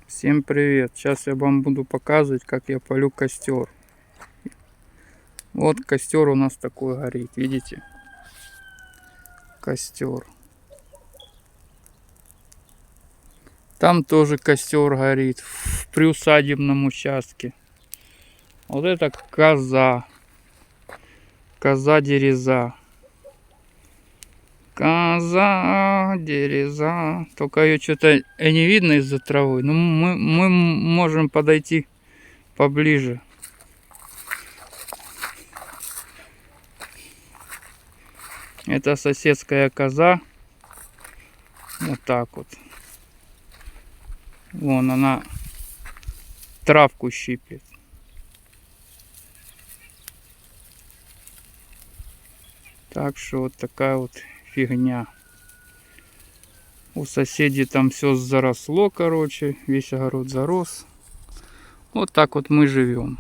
Всем привет! Сейчас я вам буду показывать, как я палю костер. Вот костер у нас такой горит, видите? Костер. Там тоже костер горит в приусадебном участке. Вот это коза. Коза-дереза. Коза-дереза. Только ее что-то не видно из-за травы. Но мы можем подойти поближе. Это соседская коза. Вот так вот. Вон она травку щиплет. Так что вот такая вот фигня. У соседей там все заросло, короче. Весь огород зарос. Вот так вот мы живем.